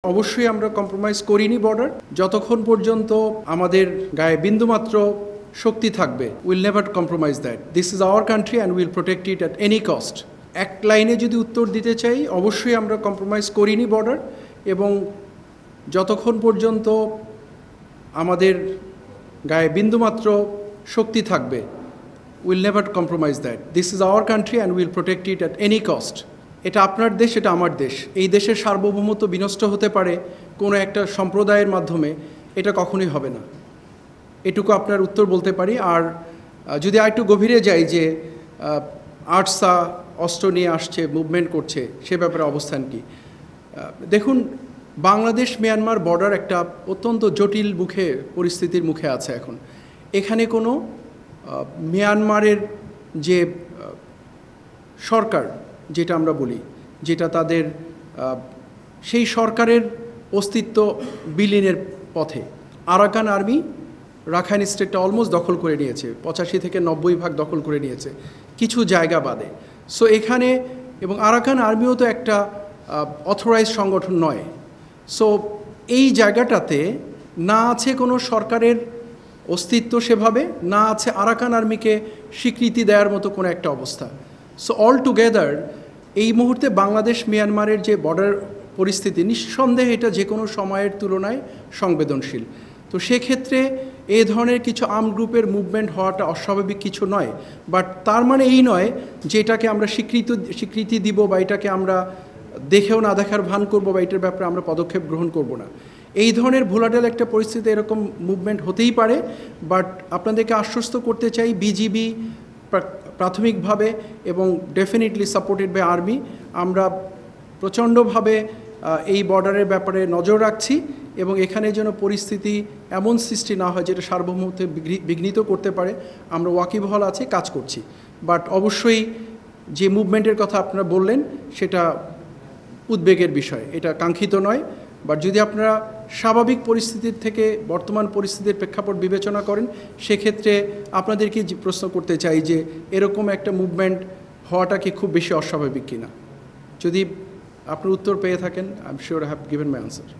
অবশ্যই আমরা কম্প্রোমাইজ করিনি বর্ডার যতক্ষণ পর্যন্ত আমাদের গায়ে বিন্দুমাত্র শক্তি থাকবে will never compromise that this is our country and will protect it at any cost. এক লাইনে যদি উত্তর দিতে চাই, অবশ্যই আমরা কম্প্রোমাইজ করিনি বর্ডার, এবং যতক্ষণ পর্যন্ত আমাদের গায়ে বিন্দুমাত্র শক্তি থাকবে will never compromise that this is our country and will protect it at any cost. এটা আপনার দেশ, এটা আমার দেশ। এই দেশের সার্বভৌমত্ব বিনষ্ট হতে পারে কোনো একটা সম্প্রদায়ের মাধ্যমে, এটা কখনোই হবে না। এটুকু আপনার উত্তর বলতে পারি। আর যদি আরেকটু গভীরে যাই যে আর্টসা অস্ত্র নিয়ে আসছে, মুভমেন্ট করছে, সে ব্যাপারে অবস্থান কি? দেখুন, বাংলাদেশ মিয়ানমার বর্ডার একটা অত্যন্ত জটিল পরিস্থিতির মুখে আছে এখন। এখানে কোনো মিয়ানমারের যে সরকার, যেটা আমরা বলি, যেটা তাদের সেই সরকারের অস্তিত্ব বিলীনের পথে। আরাকান আর্মি রাখাইন স্টেটটা অলমোস্ট দখল করে নিয়েছে, 85 থেকে 90% দখল করে নিয়েছে, কিছু জায়গা বাদে। সো এখানে, এবং আরাকান আর্মিও তো একটা অথরাইজড সংগঠন নয়। সো এই জায়গাটাতে না আছে কোনো সরকারের অস্তিত্ব সেভাবে, না আছে আরাকান আর্মিকে স্বীকৃতি দেওয়ার মতো কোনো একটা অবস্থা। সো অল টুগেদার এই মুহূর্তে বাংলাদেশ মিয়ানমারের যে বর্ডার পরিস্থিতি, নিঃসন্দেহে এটা যে কোনো সময়ের তুলনায় সংবেদনশীল। তো সেক্ষেত্রে এই ধরনের কিছু আর্মড গ্রুপের মুভমেন্ট হওয়াটা অস্বাভাবিক কিছু নয়। বাট তার মানে এই নয় যে এটাকে আমরা স্বীকৃতি দিব, বা এটাকে আমরা দেখেও না দেখার ভান করবো, বা এটার ব্যাপারে আমরা পদক্ষেপ গ্রহণ করব না। এই ধরনের ভোলাটাইল একটা পরিস্থিতি, এরকম মুভমেন্ট হতেই পারে। বাট আপনাদেরকে আশ্বস্ত করতে চাই, বিজিবি প্রাথমিকভাবে এবং ডেফিনেটলি সাপোর্টেড বাই আর্মি, আমরা প্রচণ্ডভাবে এই বর্ডারের ব্যাপারে নজর রাখছি, এবং এখানে যেন পরিস্থিতি এমন সৃষ্টি না হয় যেটা সার্বভৌমত্বে বিঘ্নিত করতে পারে। আমরা ওয়াকিবহাল আছি, কাজ করছি। বাট অবশ্যই যে মুভমেন্টের কথা আপনারা বললেন, সেটা উদ্বেগের বিষয়, এটা কাঙ্ক্ষিত নয়। বাট যদি আপনারা স্বাভাবিক পরিস্থিতির থেকে বর্তমান পরিস্থিতির প্রেক্ষাপট বিবেচনা করেন, সেক্ষেত্রে আপনাদেরকে প্রশ্ন করতে চাই যে এরকম একটা মুভমেন্ট হওয়াটা কি খুব বেশি অস্বাভাবিক কিনা? যদি আপনার উত্তর পেয়ে থাকেন, I am sure I have given my answer.